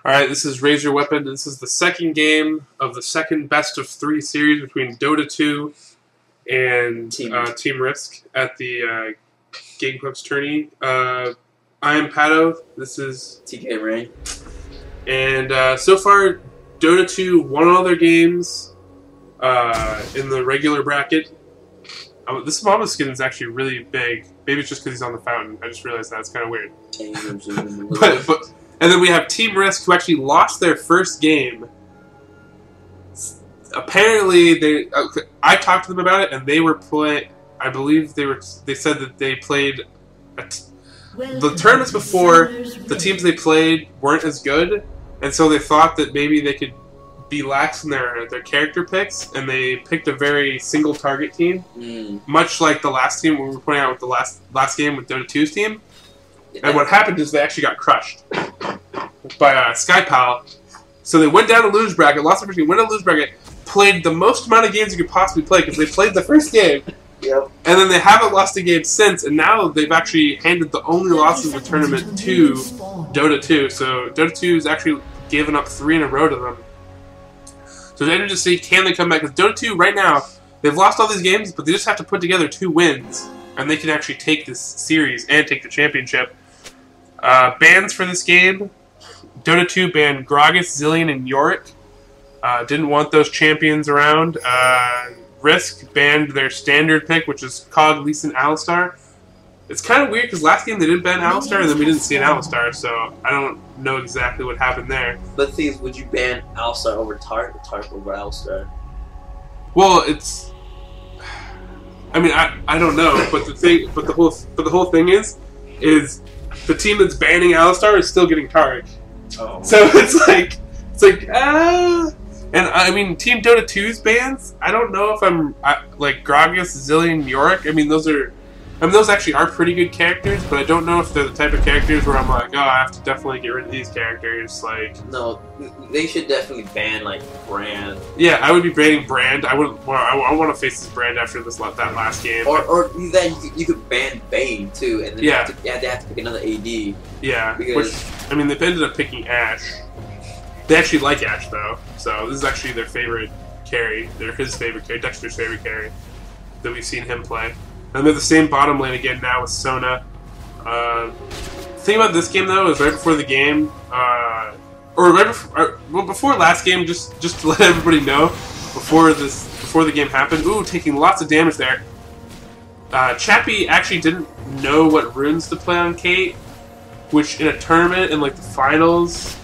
Alright, this is Razor Weapon. This is the second game of the second best of 3 series between Dota2 and Team Risk at the Gameclucks tourney. I am Pato. This is TK Ray. And so far, Dota2 won all their games in the regular bracket. This Mama skin is actually really big. Maybe it's just because he's on the fountain. I just realized that. It's kind of weird. And then we have Team Risk, who actually lost their first game. Apparently, I talked to them about it, and they were I believe they said that they played the tournaments before. The teams they played weren't as good, and so they thought that maybe they could be lax in their character picks, and they picked a very single target team, much like the last team we were putting out with the last game with Dota2's team. And what happened is they actually got crushed by SkyPal. So they went down to lose bracket, lost the first game, went down to lose bracket, played the most amount of games you could possibly play because they played the first game. Yep. And then they haven't lost a game since, and now they've actually handed the only loss of the tournament to Dota2. So Dota2 has actually given up 3 in a row to them. So it's interesting to see, can they come back? Because Dota2 right now, they've lost all these games, but they just have to put together 2 wins, and they can actually take this series and take the championship. Bans for this game: Dota2 banned Gragas, Zillion, and Yorick. Didn't want those champions around. Risk banned their standard pick, which is Cog, Lee Sin, Alistar. It's kind of weird because last game they didn't ban Alistar, and then we didn't see an Alistar, so I don't know exactly what happened there. But the thing is, would you ban Alistar over Tart or Tart over Alistar? Well, it's. I mean, I don't know, but the whole thing is the team that's banning Alistar is still getting Tarek. Oh. So it's like and I mean, Team Dota2's bans, I don't know if I'm like Gragas, Zillion, Yorick. I mean, those actually are pretty good characters, but I don't know if they're the type of characters where I'm like, oh, I have to definitely get rid of these characters. Like, no, they should definitely ban like Brand. Yeah, I would be banning Brand. I want to face this Brand after that last game. Or then you could ban Bane too, and then they have to pick another AD. Yeah, because I mean, they've ended up picking Ashe. They actually like Ashe though, so this is actually their favorite carry. They're his favorite carry, Dexter's favorite carry that we've seen him play. And they're the same bottom lane again now with Sona. The thing about this game though is right before the game, before last game, just to let everybody know, before the game happened. Ooh, taking lots of damage there. Chappie actually didn't know what runes to play on Kate, which in a tournament in like the finals,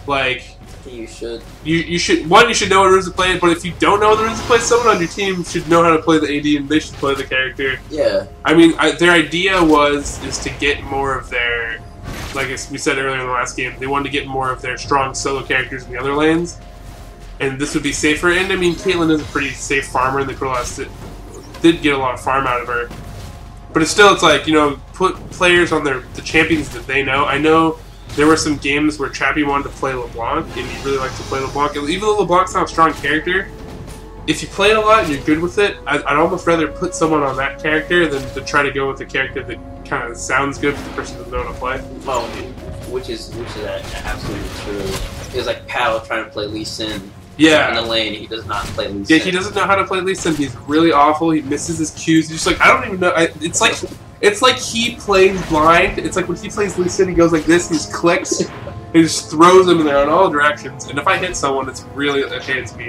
like. You should. You should know what runes to play, but if you don't know the runes to play, someone on your team should know how to play the AD, and they should play the character. Yeah. I mean, their idea is to get more of their, like we said earlier in the last game, they wanted to get more of their strong solo characters in the other lanes, and this would be safer. And I mean, Caitlyn is a pretty safe farmer, and they did get a lot of farm out of her. But it's like, you know, put players on the champions that they know. I know. There were some games where Chappie wanted to play LeBlanc, and he really liked to play LeBlanc. And even though LeBlanc's not a strong character, if you play it a lot and you're good with it, I'd almost rather put someone on that character than to try to go with a character that kind of sounds good for the person that doesn't know how to play. Well, which is absolutely true. It was like Pal trying to play Lee Sin. Yeah. In the lane, he does not play Lee Sin. Yeah, he doesn't know how to play Lee Sin. He's really awful. He misses his cues. He's just like, I don't even know. It's like he plays blind. It's like when he plays Lee Sin, he goes like this, he just clicks, and he just throws them in there in all directions. And if I hit someone, it's me.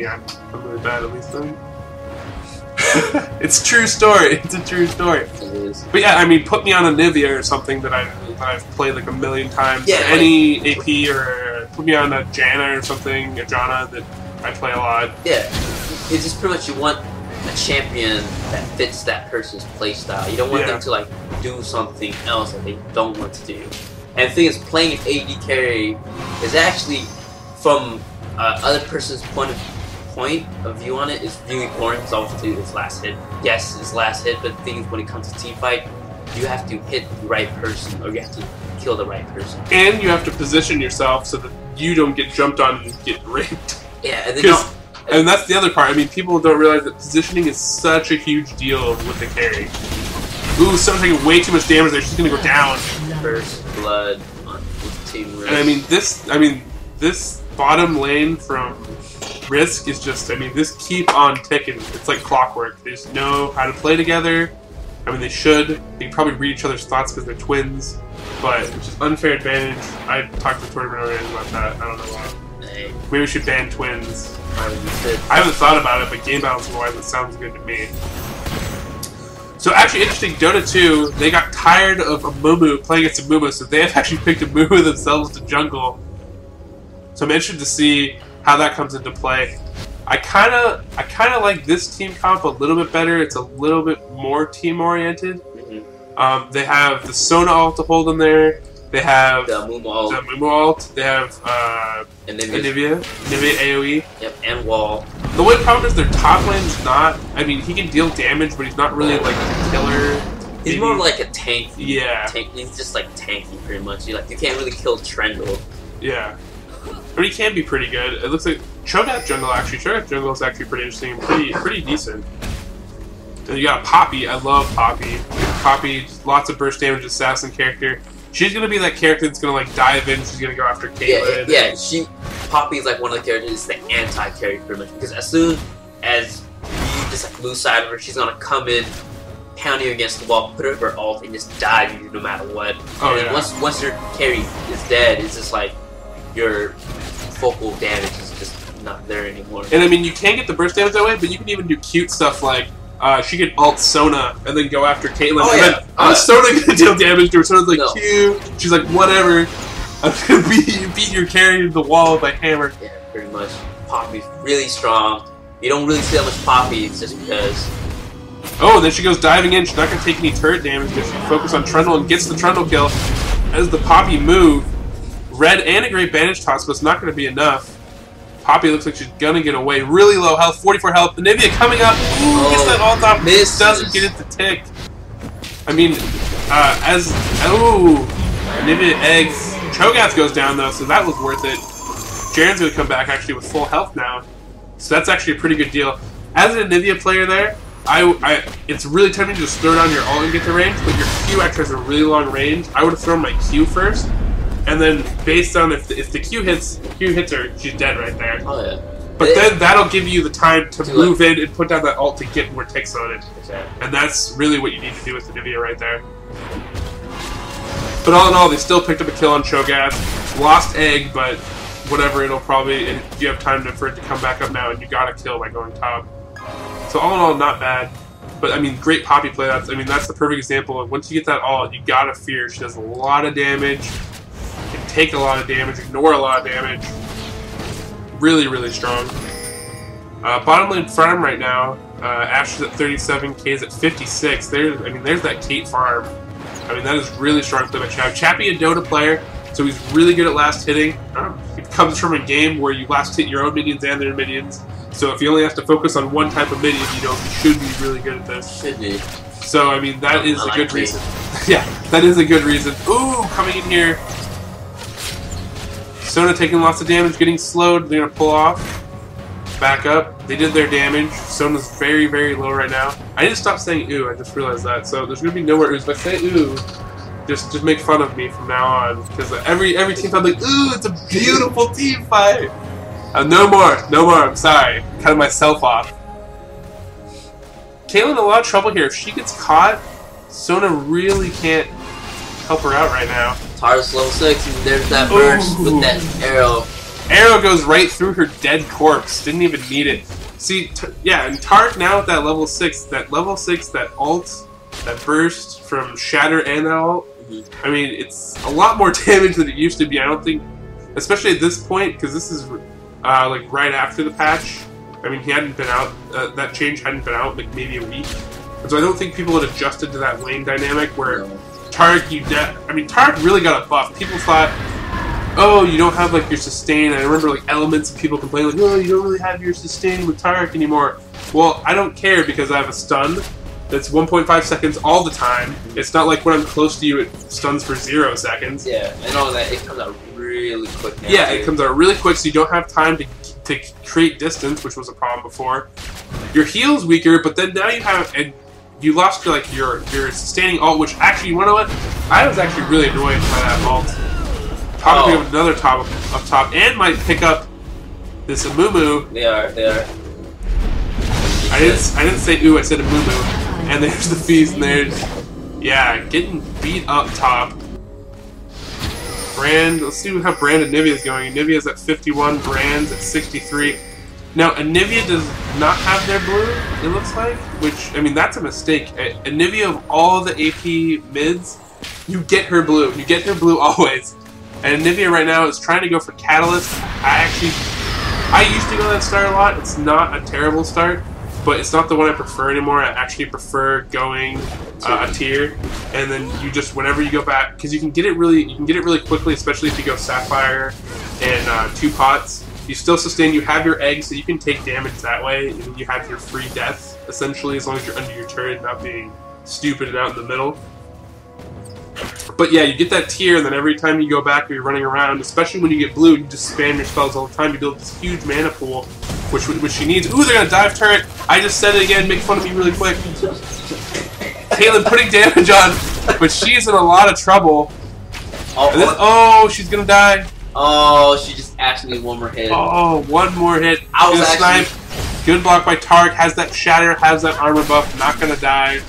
I'm really bad at Lee Sin. It's a true story. It's a true story. It is. But yeah, I mean, put me on a Nivea or something that I've played like a million times. Yeah, any AP, or put me on a Janna or something, a Janna that I play a lot. Yeah, it's just pretty much you want a champion that fits that person's playstyle. You don't want them to like do something else that they don't want to do. And the thing is, playing an AD carry is actually, from other person's point of view on it, is really boring because all you have to do is last hit. Yes, it's last hit, but the thing is, when it comes to team fight, you have to hit the right person, or you have to kill the right person. And you have to position yourself so that you don't get jumped on and get raped. Yeah, and and that's the other part. I mean, people don't realize that positioning is such a huge deal with the carry. Ooh, someone's taking way too much damage there. She's gonna go down. First blood on Team Risk. And I mean, this bottom lane from Risk is just, I mean, this keep on ticking. It's like clockwork. They just know how to play together. I mean, they should. They can probably read each other's thoughts because they're twins. But it's just unfair advantage. I talked to the tournament already about that. I don't know why. Hey. Maybe we should ban twins. I haven't thought about it, but game balance-wise, it sounds good to me. So actually interesting, Dota 2, they got tired of Amumu playing against Amumu, so they have actually picked Amumu themselves to jungle. So I'm interested to see how that comes into play. I kinda like this team comp a little bit better. It's a little bit more team-oriented. Mm-hmm. They have the Sona ult to hold them there. They have the Mumu ult. They have Anivia AoE. Yep, and Wall. The one problem is their top lane is not. I mean, he can deal damage, but he's not really like a killer. He's more like a tank. Yeah. He's just like tanky, pretty much. You can't really kill Trendle. Yeah. I mean, he can be pretty good. It looks like Cho'Gath jungle actually. Cho'Gath jungle is actually pretty interesting and pretty decent. Then you got Poppy. I love Poppy. Poppy, lots of burst damage, assassin character. She's gonna be that character that's gonna like dive in. She's gonna go after Caitlyn. Yeah. Poppy's like one of the characters. It's the anti-character pretty much, because as soon as you just like lose sight of her, she's gonna come in, pound you against the wall, put her her ult, and just dive you no matter what. Oh, and yeah. Once your carry is dead, it's just like your focal damage is just not there anymore. And I mean, you can get the burst damage that way, but you can even do cute stuff like she could ult Sona and then go after Caitlyn. Oh, and then Sona gonna deal damage to her. Sona's like, cute. She's like, whatever. I'm gonna beat your carry to the wall with my hammer. Yeah, pretty much. Poppy's really strong. You don't really see that much Poppy, it's just because. Oh, and then she goes diving in. She's not gonna take any turret damage because she focuses on Trundle and gets the Trundle kill. As the Poppy move, red and a great bandage toss, but it's not gonna be enough. Poppy looks like she's gonna get away. Really low health, 44 health. Anivia coming up. Ooh, gets that ult off. Doesn't get it to tick. I mean, Anivia eggs. Cho'Gath goes down though, so that was worth it. Jaren's gonna come back actually with full health now, so that's actually a pretty good deal. As an Anivia player there, it's really tempting to just throw down your ult and get the range, but your Q actually has a really long range. I would have thrown my Q first. And then, based on if the Q hits her, she's dead right there. Oh yeah. But then that'll give you the time to move in and put down that ult to get more ticks on it. Exactly. And that's really what you need to do with Anivia right there. But all in all, they still picked up a kill on Cho'Gath. Lost egg, but whatever, it'll probably, you have time for it to come back up now, and you got a kill by going top. So all in all, not bad. But I mean, great Poppy play. That's the perfect example of once you get that ult, you gotta fear. She does a lot of damage. Can take a lot of damage, ignore a lot of damage. Really, really strong. Bottom lane farm right now. Ash is at 37, K's at 56. There's that Kate farm. I mean, that is really strong play by Chappy. Chappy, a Dota player, so he's really good at last hitting. It comes from a game where you last hit your own minions and their minions. So if you only have to focus on one type of minion, you should be really good at this. Should be. So I mean, that is a good reason. Yeah, that is a good reason. Ooh, coming in here. Sona taking lots of damage, getting slowed. They're gonna pull off. Back up. They did their damage. Sona's very, very low right now. I need to stop saying ooh. I just realized that. So there's gonna be no more oohs. If I say ooh, just make fun of me from now on, because every team fight, like, ooh, it's a beautiful team fight. No more. I'm sorry. Cutting myself off. Caitlyn in a lot of trouble here. If she gets caught, Sona really can't help her out right now. Tar's level 6, and there's that burst with that arrow. Arrow goes right through her dead corpse. Didn't even need it. See, yeah, and Tark now at that level 6, that ult, that burst from Shatter and that ult, I mean, it's a lot more damage than it used to be. I don't think, especially at this point, because this is like right after the patch. I mean, he hadn't been out, that change hadn't been out like maybe a week. And so I don't think people had adjusted to that lane dynamic where Tark, Tark really got a buff. People thought, oh, you don't have like your sustain. I remember like elements of people complaining like, oh, you don't really have your sustain with Tark anymore. Well, I don't care because I have a stun that's 1.5 seconds all the time. It's not like when I'm close to you, it stuns for 0 seconds. Yeah, and all that, it comes out really quick now. Yeah, it comes out really quick, so you don't have time to create distance, which was a problem before. Your heal's weaker, but then now you have, and you lost your sustaining ult, which actually, you know what? I was actually really annoyed by that ult. Probably pick up another top up top, and might pick up this Amumu. They are. I didn't say ooh, I said Amumu. And there's the Feast, and there's getting beat up top. Brand, let's see how Brand and Nivea is going. Nivea's at 51, Brand's at 63. Now, Anivia does not have their blue, it looks like, which, I mean, that's a mistake. Anivia, of all the AP mids, you get her blue. You get her blue always. And Anivia right now is trying to go for Catalyst. I used to go that start a lot. It's not a terrible start, but it's not the one I prefer anymore. I actually prefer going a tier, and then you just, whenever you go back, because you can get it really quickly, especially if you go Sapphire and 2 pots. You still sustain, you have your eggs, so you can take damage that way, and then you have your free death, essentially, as long as you're under your turret, not being stupid and out in the middle. But yeah, you get that tier, and then every time you go back or you're running around, especially when you get blue, you just spam your spells all the time. You build this huge mana pool, which she needs. Ooh, they're gonna dive turret! I just said it again, make fun of me really quick. Caitlyn putting damage on, but she's in a lot of trouble. Oh, she's gonna die. Oh, she just actually needs one more hit. Oh, one more hit. I was actually... snipe. Good block by Tark. Has that shatter. Has that armor buff. Not gonna die.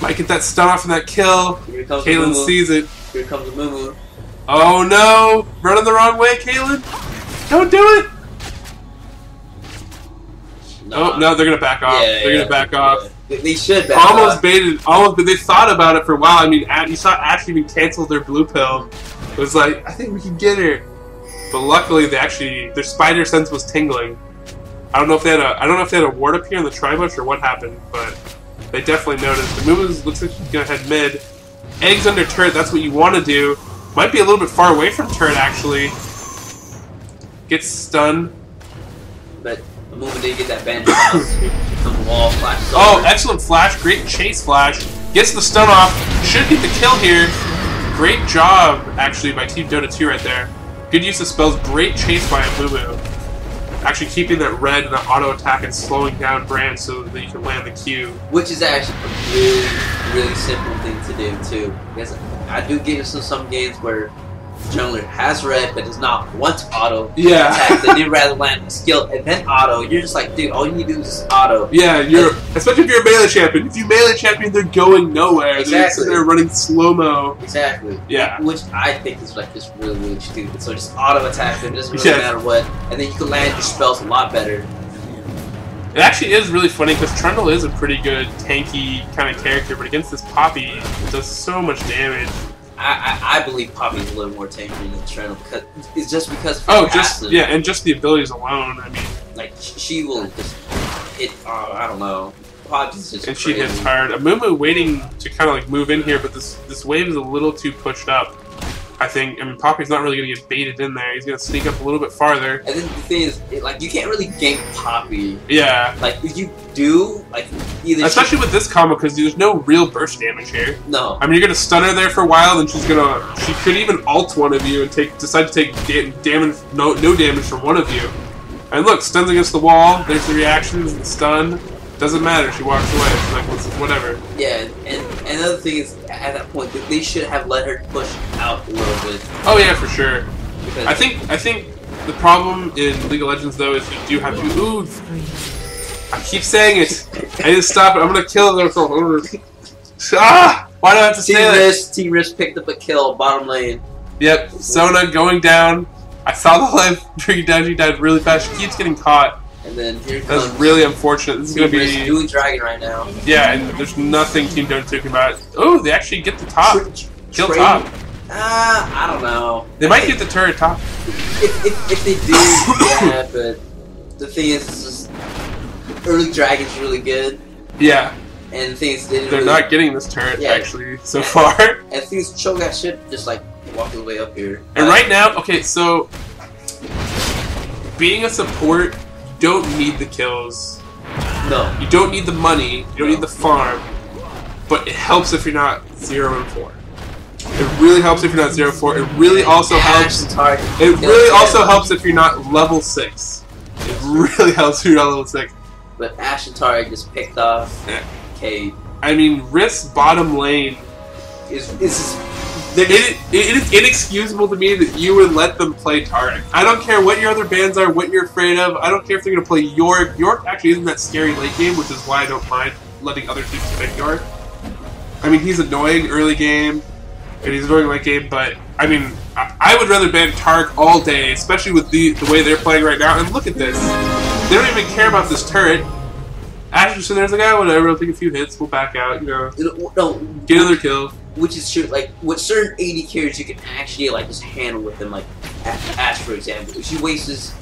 Might get that stun off and that kill. Caitlyn sees it. Here comes the Mumu. Oh no! Running the wrong way, Caitlyn. Don't do it. Nah. Oh no, they're gonna back off. They're gonna back off. They should back almost off. Baited. Almost, but they thought about it for a while. I mean, you saw Ash even cancel their blue pill. It was like, I think we can get her, but luckily their spider sense was tingling. I don't know if they had a ward up here in the tri-bush or what happened, but they definitely noticed. The move looks like she's gonna head mid. Eggs under turret. That's what you want to do. Might be a little bit far away from turret actually. Gets stunned. But the moment they get that bandage out, some wall flash. Oh, excellent flash! Great chase flash. Gets the stun off. Should get the kill here. Great job, actually, by Team Dota2 right there. Good use of spells. Great chase by Amumu. Actually keeping that red and that auto attack and slowing down Brand so that you can land the Q. Which is actually a really, really simple thing to do, too. Because I do get into some games where jungler has red but does not want to auto attack, then they'd rather land a skill and then auto. You're just like, dude, all you need to do is just auto. Yeah, especially if you're a melee champion. If you melee champion, they're going nowhere. Exactly. They're running slow-mo. Exactly. Yeah. Which I think is like just really, really stupid. So just auto attack them, it doesn't really matter what, and then you can land your spells a lot better. It actually is really funny because Trundle is a pretty good tanky kind of character, but against this Poppy, it does so much damage. I believe Poppy's a little more tanky than Trundle because it's just because of and just the abilities alone. I mean, like she will just hit. I don't know. Poppy's just and crazy. she hits hard. Amumu waiting to kind of like move in here, but this wave is a little too pushed up. I think. I mean, Poppy's not really going to get baited in there. He's going to sneak up a little bit farther. And then the thing is, like, you can't really gank Poppy. Yeah. Like, if you do, like, either... Especially with this combo, because there's no real burst damage here. No. I mean, you're going to stun her there for a while, then she's going to... She could even ult one of you and decide to take damage, no damage from one of you. And look, stuns against the wall. There's the reactions, the stun. Doesn't matter. She walks away. She's like, whatever. Yeah, and another thing is, at that point, they should have let her push out a little bit. Oh yeah, for sure. Because I think the problem in League of Legends though is you do have to. Ooh, I keep saying it. I need to stop it. I'm gonna kill them. Ah! Why do I have to say that? Team Risk picked up a kill, bottom lane. Yep, Sona going down. I saw the live bring down. She died really fast. She keeps getting caught. And then here comes... That's really unfortunate. This is going to be... doing Dragon right now. Yeah, and there's nothing Team Dota2 can about. Oh, they actually get the top. Kill top. I don't know. They might get the turret top. If they do, yeah, but the thing is, just, early Dragon's really good. Yeah. And the thing is, they're really, not getting this turret, actually, so far. And the thing is, Cho'Gath should just, like, walk his way up here. And right now, okay, so... Being a support... don't need the kills. No. You don't need the money. You don't need the farm. But it helps if you're not 0-4. It really helps if you're not 0-4. It really also helps. It really also helps if you're not level 6. It really helps if you're not level 6. But Ashe and Tarek just picked off Cade. I mean, Risk's bottom lane is It is inexcusable to me that you would let them play Tarek. I don't care what your other bans are, what you're afraid of. I don't care if they're going to play York. York actually isn't that scary late game, which is why I don't mind letting other teams pick York. I mean, he's annoying early game, and he's annoying late game, but, I mean, I would rather ban Tarek all day, especially with the way they're playing right now. And look at this. They don't even care about this turret. Ashton there's like, oh, whatever, I'll take a few hits, we'll back out, you know. No, get another kill. Which is true, like, with certain AD carries you can actually, like, just handle with them, like, Ash, for example. If she wastes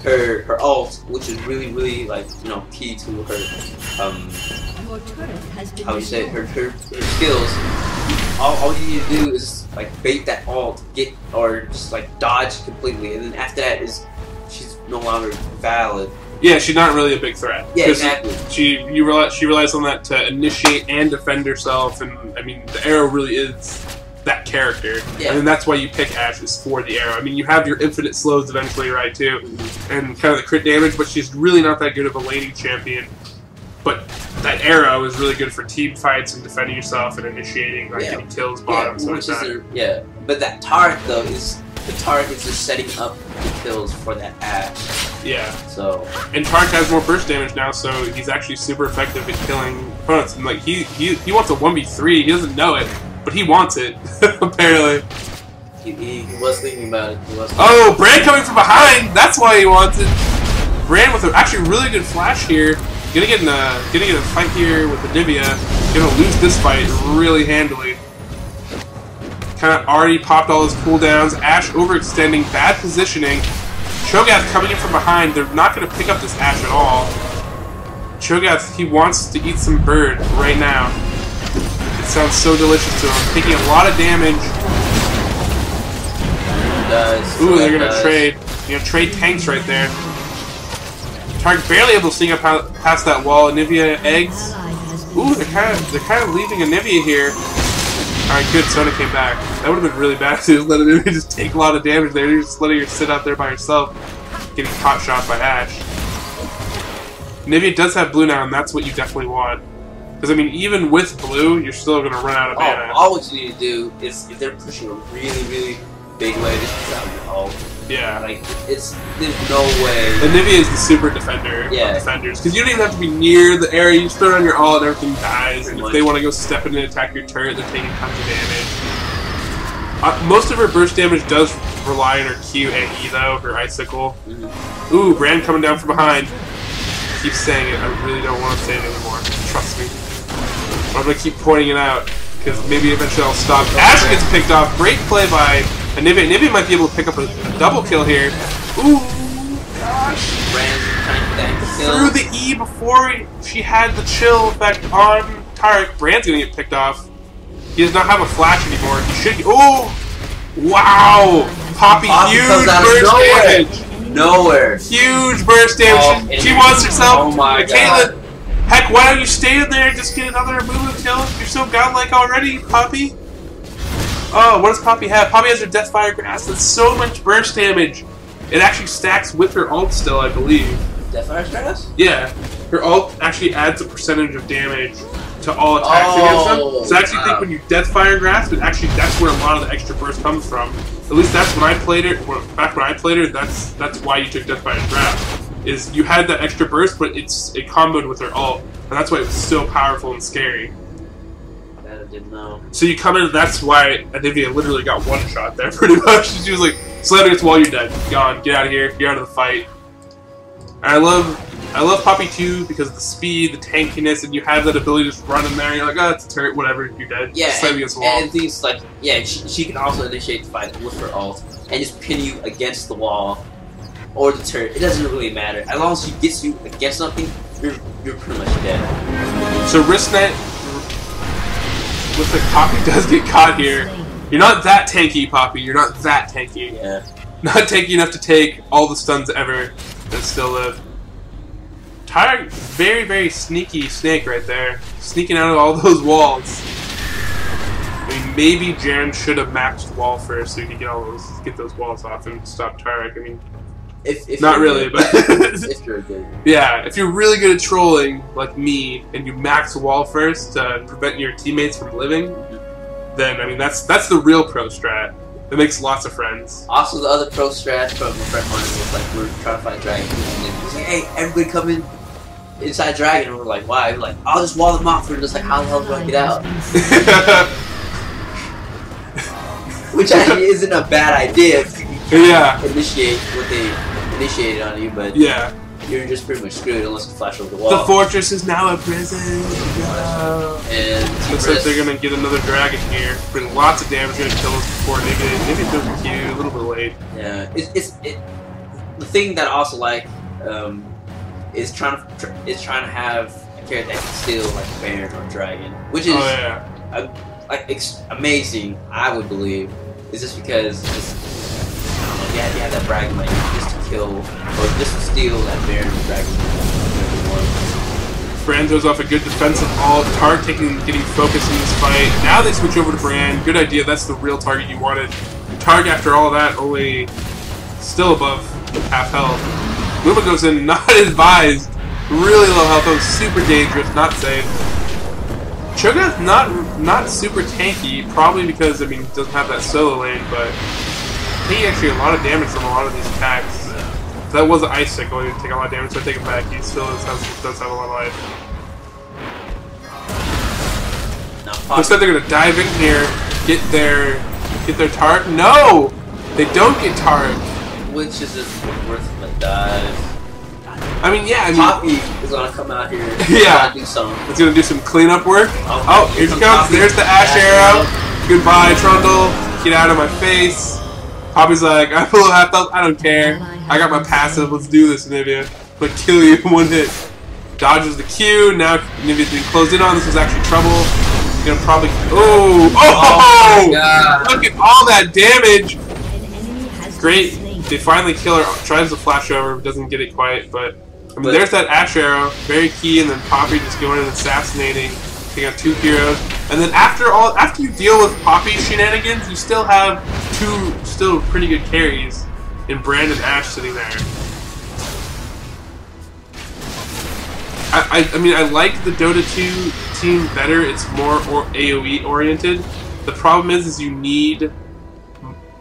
her ult, which is really, really, like, you know, key to her, how you say it, her skills, all you need to do is, like, bait that ult, or just, like, dodge completely, and then after that she's no longer valid. Yeah, she's not really a big threat. Yeah, exactly. She relies on that to initiate and defend herself, and I mean the arrow really is that character. Yeah. And that's why you pick Ashe is for the arrow. I mean, you have your infinite slows eventually, right, too, and kind of the crit damage, but she's really not that good of a laning champion. But that arrow is really good for team fights and defending yourself and initiating, like getting kills, bottoms, like that. But that Tarek though the Tarek is just setting up the kills for that Ashe. Yeah. So. And Tarek has more burst damage now, so he's actually super effective at killing opponents. And like he wants a 1v3. He doesn't know it, but he wants it apparently. He was thinking about it. Oh, Brand coming from behind. That's why he wants it. Brand with actually really good flash here. Gonna get in a fight here with the Divya. Gonna lose this fight really handily. Kind of already popped all his cooldowns. Ashe overextending, bad positioning. Cho'Gath coming in from behind. They're not going to pick up this Ashe at all. Cho'Gath, he wants to eat some bird right now. It sounds so delicious to him. Taking a lot of damage. Ooh, they're going to trade. You're going to trade tanks right there. Tarek barely able to sneak up past that wall. Anivia eggs. Ooh, they're kind of leaving Anivia here. Alright, good, Sona came back. That would have been really bad to let Anivia just take a lot of damage there. You're just letting her sit out there by herself, getting caught shot by Ashe. Anivia does have blue now, and that's what you definitely want. Because, I mean, even with blue, you're still going to run out of mana. All what you need to do is, if they're pushing a really, really big way, just out your ult. Yeah. Like, there's no way. Anivia is the super defender of defenders. Because you don't even have to be near the area. You just throw it on your ult and everything dies. And if they want to go step in and attack your turret, they're taking tons of damage. Most of her burst damage does rely on her Q and E, though, her Icicle. Ooh, Brand coming down from behind. I keep saying it. I really don't want to say it anymore. Trust me. I'm going to keep pointing it out. Because maybe eventually I'll stop. Ashe gets picked off. Great play by Anivia. Anivia might be able to pick up a double kill here. Ooh, gosh. Through the E before she had the chill effect on Tarek. Brand's gonna get picked off. He does not have a flash anymore. He should. Oh, wow! Poppy huge burst damage. Nowhere. Huge burst damage. She wants herself. Oh my God. Heck, why don't you stay in there and just get another Amumu kill? You're so godlike already, Poppy. Oh, what does Poppy have? Poppy has her Deathfire Grass. That's so much burst damage. It actually stacks with her ult still, I believe. Deathfire Grass? Yeah. Her ult actually adds a percentage of damage to all attacks against them. So I actually think when you Deathfire Grass, actually that's where a lot of the extra burst comes from. At least that's when I played it. Back when I played it, that's why you took Deathfire Grass. Is you had that extra burst, but it comboed with her ult, and that's why it was so powerful and scary. That I didn't know. So you come in, that's why Anivia literally got one shot there, pretty much. She was like, slam against the wall, you're dead. Gone. Get out of here. You're out of the fight. And I love Poppy too because of the speed, the tankiness, and you have that ability to just run in there. And you're like, oh, it's a turret, whatever. You're dead. Yeah, slam against the wall. And things like, yeah, she can also initiate the fight with her ult and just pin you against the wall. Or the turret, it doesn't really matter. As long as she gets you against something, you're pretty much dead. So Wristnet, looks like Poppy does get caught here. You're not that tanky, Poppy. You're not that tanky. Yeah. Not tanky enough to take all the stuns ever that still live. Tarek, very, very sneaky snake right there. Sneaking out of all those walls. I mean, maybe Jan should have maxed wall first so you could get those walls off and stop Tarek. I mean, if not really, but if you're good. Yeah, if you're really good at trolling, like me, and you max the wall first to prevent your teammates from living, then I mean that's the real pro strat. It makes lots of friends. Also, the other pro strat from a friend of mine was like, we're trying to find Dragon. And he's like, hey, everybody come in inside Dragon. And we're like, why? We're like, I'll just wall them off. We're just like, how the hell do I get out? Which actually isn't a bad idea if you initiate what they initiated on you, but yeah, you're just pretty much screwed unless you flash over the wall. The fortress is now a prison. No. And looks like they're gonna get another dragon here. Bring lots of damage. Gonna kill us before maybe throws a Q a little bit late. Yeah, the thing that I also like is trying to have a character that can steal like Baron or Dragon, which is amazing. I would believe is just because you have that bragging like just to kill or just to steal that Baron or Dragon. Brand throws off a good defensive ult. Targ getting focused in this fight. Now they switch over to Brand. Good idea. That's the real target you wanted. Targ after all that only still above half health. Luma goes in, not advised. Really low health. That was super dangerous. Not safe. Cho'Gath's not super tanky. Probably because I mean he doesn't have that solo lane, but taking actually a lot of damage from a lot of these attacks. That was an ice sickle. He didn't take a lot of damage, so I take it back. He still does have a lot of life. Looks like they're gonna dive in here, get their Targ. No, they don't get Targ. Which is just worth a dive. I mean, yeah. Poppy is gonna come out here. Yeah, it's gonna do some cleanup work. Oh, here she comes. There's the Ash Arrow. Goodbye, Trundle. Get out of my face. Poppy's like, I'm a little half health. I don't care. I got my passive. Let's do this, Nivea. I'm gonna kill you in one hit. Dodges the Q. Now Nivea's being closed in on. This is actually trouble. He's gonna probably. Oh my God. Look at all that damage. Great. They finally kill her. Tries to flash over, doesn't get it quite. But I mean, there's that Ash Arrow. Very key. And then Poppy just going and assassinating. Taking out 2 heroes. And then after you deal with Poppy's shenanigans, you still have 2 still pretty good carries in Brand and Ash sitting there. I mean, I like the Dota 2 team better. It's more AoE oriented. The problem is you need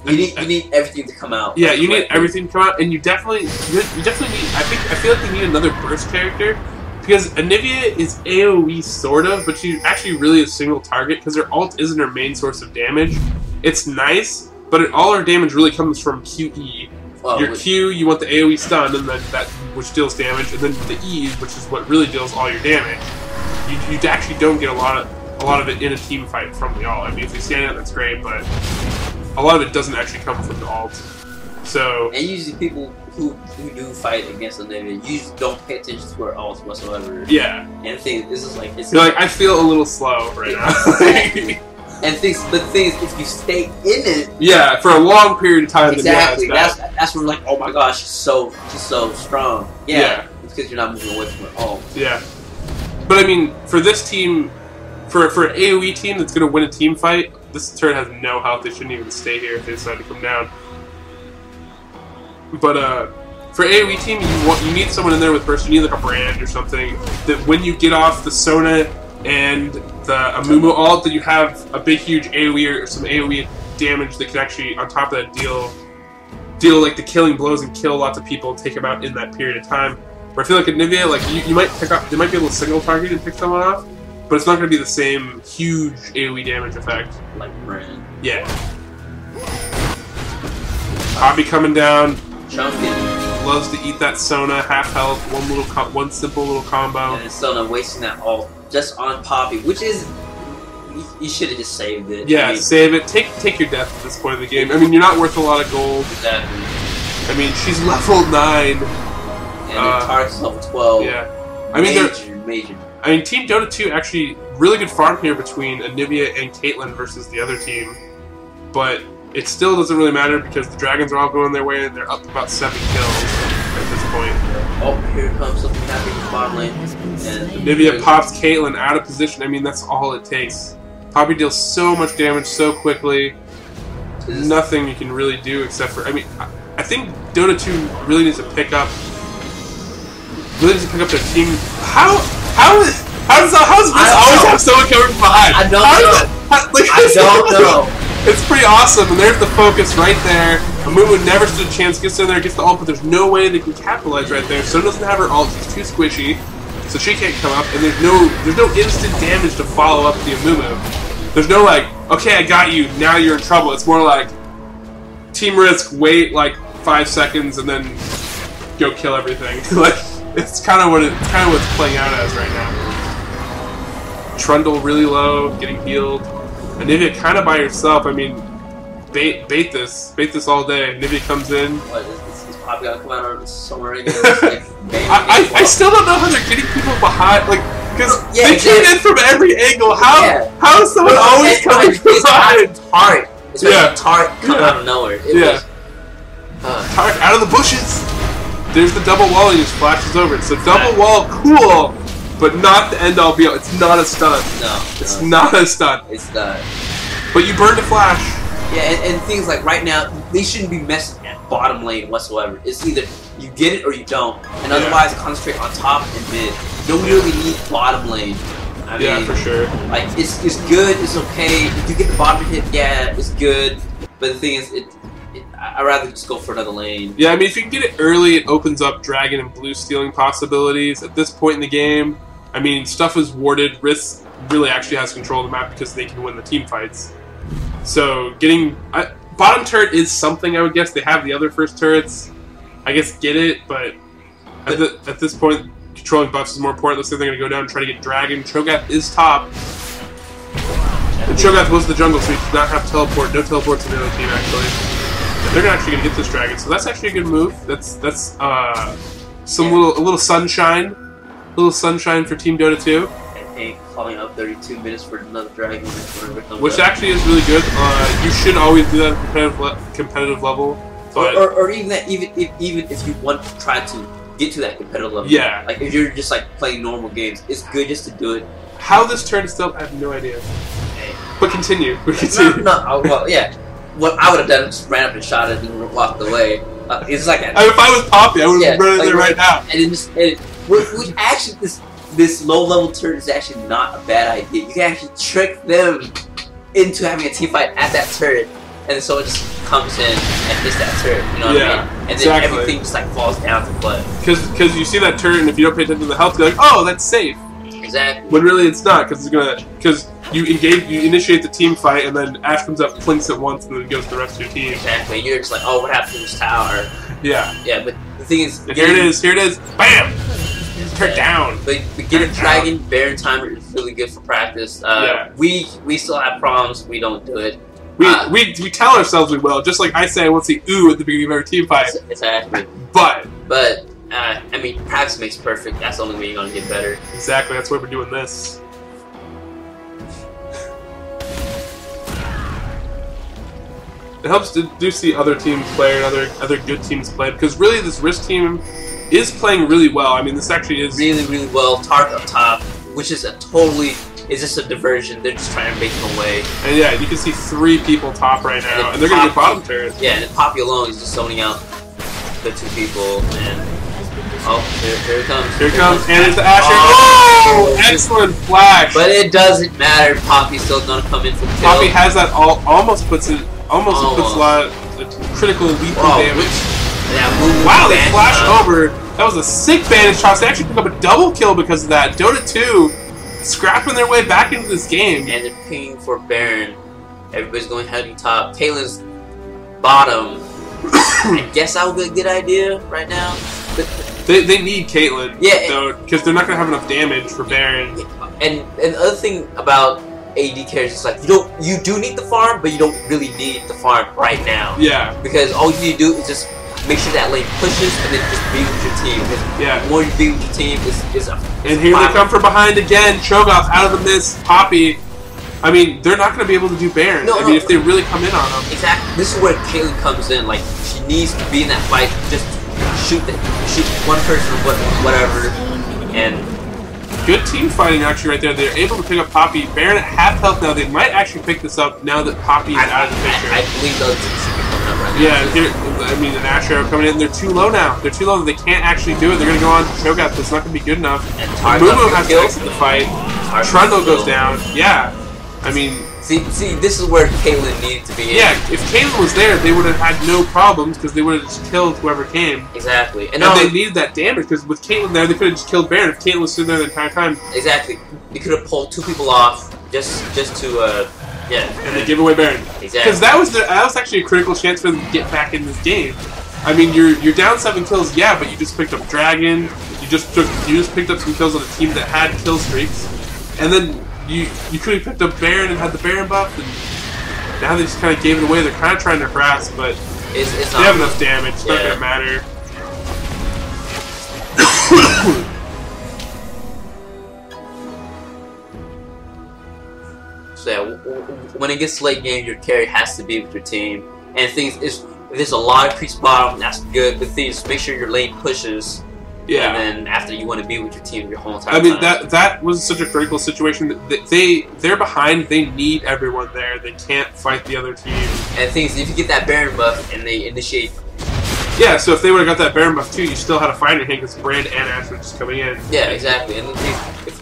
everything to come out. Yeah, you need everything to come out, and you definitely need. I feel like you need another burst character. Because Anivia is AoE sort of, but she's actually really a single target because her ult isn't her main source of damage. It's nice, but all her damage really comes from QE. Your Q, you want the AoE stun, and then that which deals damage, and then the E, which is what really deals all your damage. You actually don't get a lot of it in a team fight from the ult. I mean, if you stand it, that's great, but a lot of it doesn't actually come from the ult. So and usually people who do fight against Anivia usually don't pay attention to her ults whatsoever. Yeah. And the thing is, you're like, I feel a little slow right now. But the thing is, if you stay in it, yeah, for a long period of time, exactly. Then that's when we're like, oh my gosh, she's so strong. Yeah. It's because you're not moving away from her ult. Yeah. But I mean, for this team, for an AoE team that's going to win a team fight, this turret has no health. They shouldn't even stay here if they decide to come down. But for AoE team, you need someone in there with burst. You need like a Brand or something that when you get off the Sona and the Amumu ult, that you have a big huge AoE or some AoE damage that can actually, on top of that, deal like the killing blows and kill lots of people and take them out in that period of time. Where I feel like Anivia, like you might pick up, they might be able to single target and pick someone off, but it's not going to be the same huge AoE damage effect. Like Brand. Yeah. Poppy coming down. Chunking. Loves to eat that Sona, half health, one simple little combo. And Sona wasting that ult just on Poppy, which is you should have just saved it. Yeah, save it. Take your death at this point in the game. I mean, you're not worth a lot of gold. Exactly. I mean, she's level 9. And Tark's level 12. Yeah. I mean, major. I mean, Team Dota 2 actually really good farm here between Anivia and Caitlyn versus the other team, but it still doesn't really matter because the dragons are all going their way and they're up about 7 kills at this point. Oh, here comes something happening in the bottom lane. And Anivia pops Caitlyn out of position. I mean, that's all it takes. Poppy deals so much damage so quickly. Nothing you can really do except for. I mean, I think Dota 2 really needs to pick up their team. How does Bliss always have someone coming from behind? I don't know. How I don't know. It's pretty awesome, and there's the focus right there. Amumu never stood a chance, gets in there, gets the ult, but there's no way they can capitalize right there. So doesn't have her ult, she's too squishy, so she can't come up, and there's no instant damage to follow up the Amumu. There's no like, okay, I got you, now you're in trouble. It's more like team risk, wait like 5 seconds, and then go kill everything. Like it's kind of what's playing out as right now. Trundle really low, getting healed. And Nivea kind of by herself. I mean, bait this all day. Nivea comes in. What is Poppy gonna come out of somewhere again? I still don't know how they're getting people behind, like, because they came in from every angle. How is someone always coming from behind? Tarek. It's Tarek coming out of nowhere. Tarek out of the bushes. There's the double wall and he just flashes over it. So double wall, cool. But not the end all be all. It's not a stunt. No. It's not a stunt. It's not. But you burned a flash. Yeah, and things like right now, they shouldn't be messing at bottom lane whatsoever. It's either you get it or you don't. And otherwise, concentrate on top and mid. You don't really need bottom lane. I mean, for sure. Like, it's good, it's okay. If you get the bottom hit, yeah, it's good. But the thing is, I'd rather just go for another lane. Yeah, I mean, if you can get it early, it opens up Dragon and Blue stealing possibilities. At this point in the game, I mean, stuff is warded. Risk really actually has control of the map because they can win the team fights. So getting... bottom turret is something, I would guess. They have the other first turrets. I guess get it, but at this point, controlling buffs is more important. Looks like they're going to go down and try to get Dragon. Cho'Gath is top. And Cho'Gath was the jungle, so he does not have teleport. No teleports in the other team, actually. They're actually going to get this Dragon, so that's actually a good move. That's a little sunshine. A little sunshine for Team Dota 2. And calling up 32 minutes for another Dragon. Which actually is really good. You should always do that at competitive level. But or even if you want to try to get to that competitive level. Yeah. Like if you're just like playing normal games, it's good just to do it. How this turned still, I have no idea. Hey. But continue. Well, yeah. What I would have done is just ran up and shot it and walked away. It's like that. If I was Poppy, I would have run in there right now. And which actually, this low-level turret is actually not a bad idea. You can actually trick them into having a team fight at that turret, and then someone just comes in and hits that turret. You know what I mean? And then everything just like falls down to blood. Because you see that turret, and if you don't pay attention to the health, you're like, oh, that's safe. Exactly. When really it's not, because you initiate the team fight, and then Ash comes up, plinks it once, and then goes to the rest of your team. Exactly. You're just like, oh, what happened to this tower? Yeah. Yeah, but the thing is, here it is. Bam. Turn down. But getting Dragon Baron timer is really good for practice. We still have problems. We don't do it. We tell ourselves we will. Just like I say, I won't say ooh at the beginning of every team fight. Exactly. But I mean, practice makes perfect. That's the only way you're gonna get better. Exactly. That's why we're doing this. It helps to do see other teams play and other good teams play, because really this Risk team is playing really well. I mean, this actually is really well. Tark up top, which is it's just a diversion. They're just trying to make them away. And yeah, you can see 3 people top right now, and they're going to get bottom turret. Yeah, and Poppy alone is just zoning out the 2 people. And oh, here it comes. Here it comes, and it's the Asher. Oh, excellent flash. But it doesn't matter. Poppy's still going to come in for the kill. Poppy has that almost puts a lot of critical lethal damage. Yeah, wow, they flashed over. That was a sick bandage toss. They actually picked up a double kill because of that. Dota 2 scrapping their way back into this game. And they're pinging for Baron. Everybody's going heading top. Caitlyn's bottom. I guess that would be a good idea right now. But they need Caitlyn, though, because they're not going to have enough damage for Baron. And the other thing about AD carries is like you do need the farm, but you don't really need the farm right now. Yeah. Because all you need to do is just make sure that lane pushes and then just be with your team. The more you be with your team is and here they come from behind again. Cho'Gath out of the mist. Poppy. I mean, they're not going to be able to do Baron. I mean, if they really come in on them. Exactly. This is where Caitlyn comes in. Like, she needs to be in that fight. Just shoot one person or whatever. And good team fighting actually right there. They're able to pick up Poppy. Baron at half health now. They might actually pick this up now that Poppy is out of the picture. I believe those two should be coming up right now. Yeah, I mean, an Ash Arrow coming in. They're too low now. They're too low. They can't actually do it. They're going to go on to Cho'Gath, but it's not going to be good enough. And Mumu has to exit the fight. Trundle goes down. Yeah. I mean, See, this is where Caitlyn needed to be in. Yeah, if Caitlyn was there, they would have had no problems because they would have just killed whoever came. Exactly. And they needed that damage because with Caitlyn there, they could have just killed Baron if Caitlyn was sitting there the entire time. Exactly. They could have pulled 2 people off just to, yeah. And they give away Baron. Exactly. Because that was actually a critical chance for them to get back in this game. I mean, you're down 7 kills, yeah, but you just picked up Dragon. You just picked up some kills on a team that had kill streaks, and then you could have picked up Baron and had the Baron buff, and now they just kind of gave it away. They're kind of trying to harass, but it's they have enough damage. It's not gonna matter. So yeah, when it gets late game, your carry has to be with your team. And the thing is, if there's a lot of creeps bottom, that's good. But the thing is, make sure your lane pushes. Yeah. And then after, you want to be with your team your whole entire time. I mean, that was such a critical situation. That they're behind. They need everyone there. They can't fight the other team. And the thing is, if you get that Baron buff and they initiate. Yeah, so if they would have got that Baron buff too, you still had a fight in your hand because Brand and Ash were just coming in. Yeah, exactly. And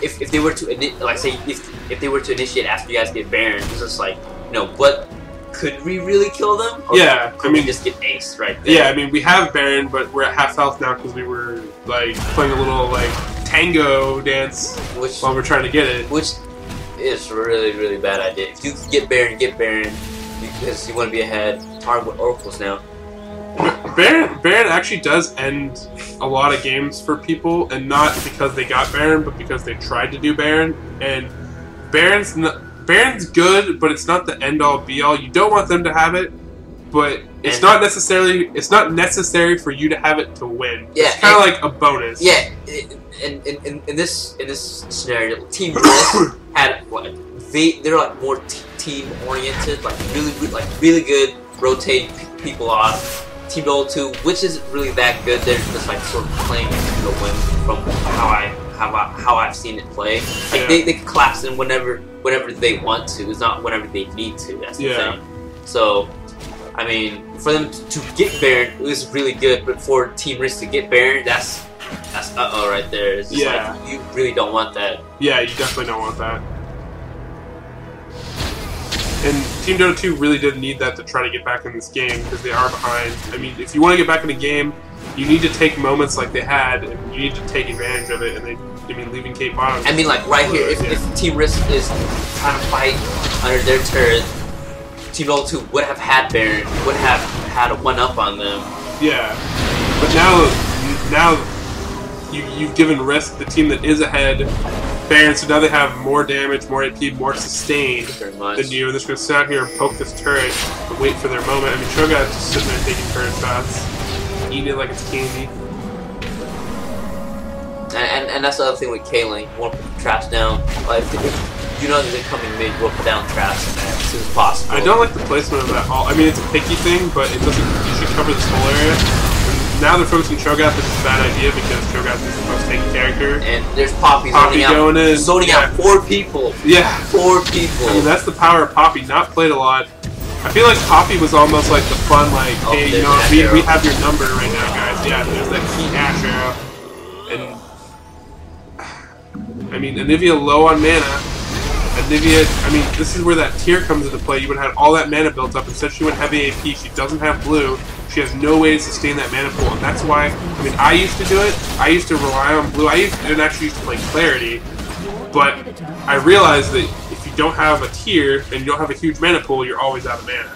if they were to like say if they were to initiate after you guys get Baron, it's just like, you know, what could we really kill them? Or could we just get ace right there? Yeah, I mean we have Baron, but we're at half health now because we were like playing a little like tango dance while we're trying to get it. Which is really bad idea. If you get Baron because you want to be ahead. Target oracles now. Baron actually does end a lot of games for people, and not because they got Baron, but because they tried to do Baron. And Baron's good, but it's not the end-all, be-all. You don't want them to have it, but it's not necessary for you to have it to win. Yeah, it's kind of like a bonus. Yeah, in this scenario, Team Risk had they're like more team oriented, like really good rotate people off. Team Dota2, which isn't really that good. They're just like sort of playing to win from how I've seen it play. Like they can collapse in whenever they want to. It's not whenever they need to. That's the thing. So, I mean, for them to get Baron, it was really good. But for Team Risk to get Baron, that's uh-oh right there. It's just like, you really don't want that. Yeah, you definitely don't want that. And Team Dota2 really did need that to try to get back in this game because they are behind. I mean, if you want to get back in the game, you need to take moments like they had, and you need to take advantage of it. And leaving Cape bottom. I mean, like right here, if Team Risk is trying to fight under their turret, Team Dota2 would have had Baron, would have had a 1-up on them. Yeah, but now you've given Risk, the team that is ahead, Baron, so now they have more damage, more AP, more sustained than you, and they're just going to sit out here and poke this turret and wait for their moment. I mean, Cho'Gath's just sitting there taking turret shots, eating it like it's candy. And that's the other thing with Caitlyn. You want to put the traps down. Like, if you know that they're coming mid, you want to put down traps as soon as possible. I don't like the placement of that all. I mean, it's a picky thing, but it doesn't. You should cover this whole area. Now they're focusing Cho'Gath, which is a bad idea because Cho'Gath is the most tanky character. And there's Poppy zoning out 4 people. Yeah. 4 people. I mean, that's the power of Poppy. Not played a lot. I feel like Poppy was almost like the fun, like, hey, you know, we have your number right now, guys. Yeah, there's that key Ash arrow. And, I mean, Anivia low on mana. Anivia, I mean, this is where that tier comes into play. You would have had all that mana built up. Instead, she went heavy AP. She doesn't have blue. She has no way to sustain that mana pool, and that's why, I mean, I used to do it. I used to rely on blue. Didn't actually used to play Clarity, but I realized that if you don't have a tier and you don't have a huge mana pool, you're always out of mana.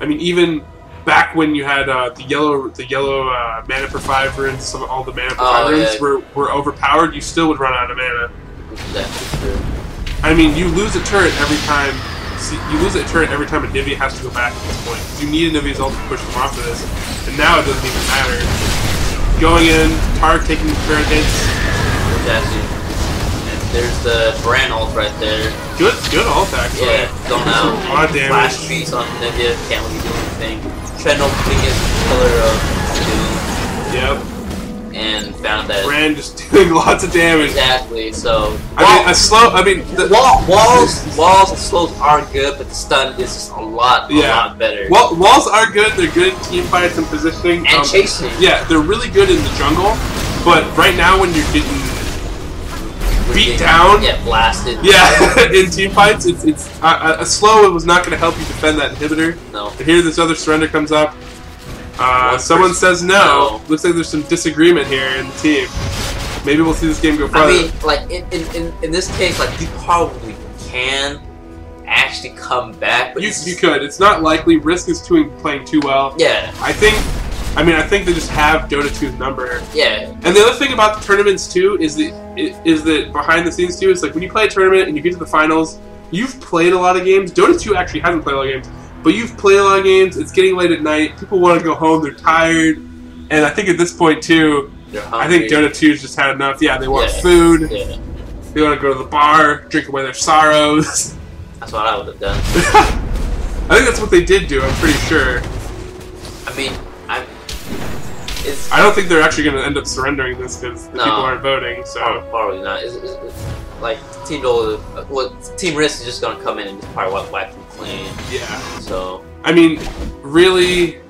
I mean, even back when you had the yellow mana per 5 runes, all the mana per 5 runes were overpowered, you still would run out of mana. That's true. I mean, you lose a turret every time. You lose a turret every time Anivia has to go back at this point. You need Anivia's ult to push them off of this, and now it doesn't even matter. Going in, Tark taking the turret hits. Exactly. And there's the Brand ult right there. Good ult actually. Yeah, going out. A lot of damage. Flash beats on Anivia, can't really do anything. Treadmill biggest killer of Doom. Yep. And found that Brand just doing lots of damage. Exactly. So walls and slows are good, but the stun is just a lot better. Walls are good. They're good in team fights and positioning and chasing. Yeah, they're really good in the jungle. But right now, when you're getting beat down. Yeah, blasted. Yeah, in team fights, it's a slow was not going to help you defend that inhibitor. No. And here, this other surrender comes up. Someone says no. Looks like there's some disagreement here in the team. Maybe we'll see this game go further. I mean, like in this case, like you probably can actually come back. But you could. It's not likely. Risk is playing too well. Yeah. I think they just have Dota 2's number. Yeah. And the other thing about the tournaments too is that behind the scenes too is like when you play a tournament and you get to the finals, you've played a lot of games. Dota 2 actually hasn't played a lot of games, but you've played a lot of games. It's getting late at night. People want to go home. They're tired. And I think at this point too, I think Dota 2's just had enough. Yeah, they want food. Yeah. They want to go to the bar, drink away their sorrows. That's what I would have done. I think that's what they did do. I'm pretty sure. I mean, I don't think they're actually going to end up surrendering this because people aren't voting. So probably not. It's like Team Risk is just going to come in and just probably wipe them clean. Yeah. So I mean, really.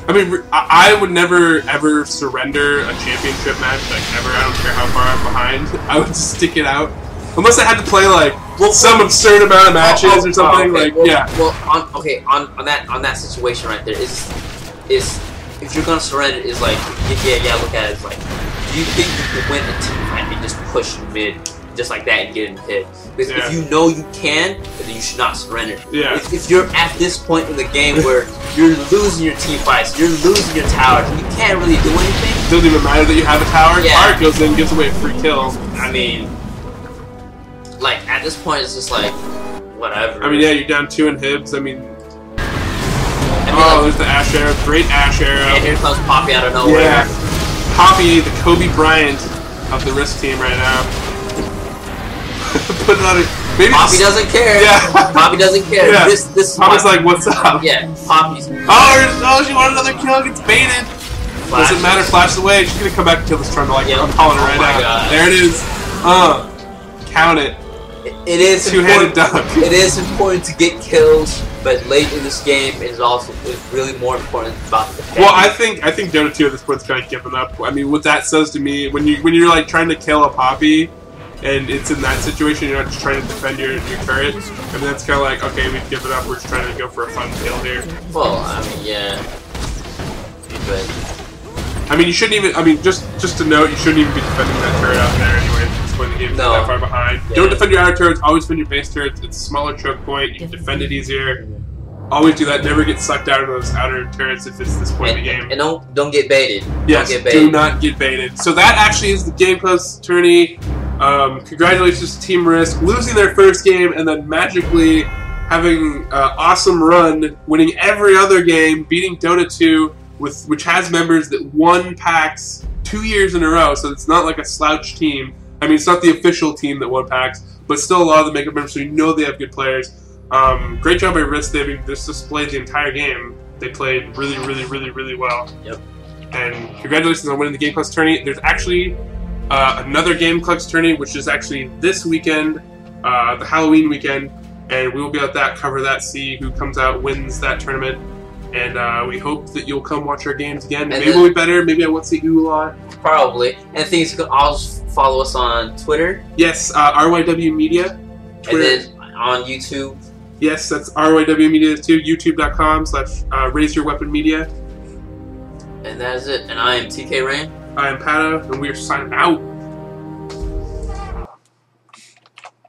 I would never ever surrender a championship match, like ever. I don't care how far I'm behind. I would just stick it out, unless I had to play like some absurd amount of matches or something. Okay. On that situation right there is if you're gonna surrender is like look at it. It's like, do you think you could win a team fight and just push mid just like that and get in the hit? Because if you know you can, then you should not surrender. Yeah. If you're at this point in the game where you're losing your team fights, you're losing your towers, and you can't really do anything. It doesn't even matter that you have a tower. Yeah. Art goes in and gives away a free kill. I mean, like at this point, it's just like whatever. I mean, yeah, you're down 2 inhibs. I mean, there's the Ash Arrow, great Ash Arrow. And here comes Poppy out of nowhere. Yeah, Poppy, the Kobe Bryant of the Risk team right now. Put it on it. Maybe Poppy doesn't care. Yeah. Poppy doesn't care. Yeah. This Poppy's like, what's up? Yeah, Poppy's. Oh, she wanted another kill. Gets baited. Doesn't matter. Flashes away. She's gonna come back and kill this turn. Like, I'm calling her right now. God. There it is. Count it. It is two-handed duck. It is important to get kills, but late in this game is really more important about the defense. Well, I think Dota 2 at this point is kind of given up. I mean, what that says to me when you're like trying to kill a Poppy, and it's in that situation, you're not just trying to defend your turret. I mean, that's kind of like, okay, we've given up. We're just trying to go for a fun kill here. Well, I mean, yeah, but I mean, you shouldn't even. I mean, just to note, you shouldn't even be defending that turret out there anyway. When the game's that far behind. Yeah. Don't defend your outer turrets, always defend your base turrets. It's a smaller choke point, you can defend it easier. Always do that, never get sucked out of those outer turrets if it's this point in the game. And don't get baited. Yes, do not get baited. So that actually is the Gameclucks tourney. Congratulations to Team Risk, losing their first game and then magically having an awesome run, winning every other game, beating Dota 2, which has members that won PAX 2 years in a row, so it's not like a slouch team. I mean, it's not the official team that won PAX, but still a lot of the makeup members, so you know they have good players. Great job by Risk. They've just displayed the entire game. They played really, really, really, really well. Yep. And congratulations on winning the Gameclucks tourney. There's actually another Gameclucks tourney, which is actually this weekend, the Halloween weekend, and we will be at that, cover that, see who comes out, wins that tournament. And we hope that you'll come watch our games again. And maybe we'll be better. Maybe I won't see you a lot. Probably. And the thing is, you can also follow us on Twitter. Yes, RYW Media. Twitter. And then on YouTube. Yes, that's RYW Media too. YouTube.com/RaiseYourWeaponMedia. And that is it. And I am TK Rain. I am Pato, and we are signing out.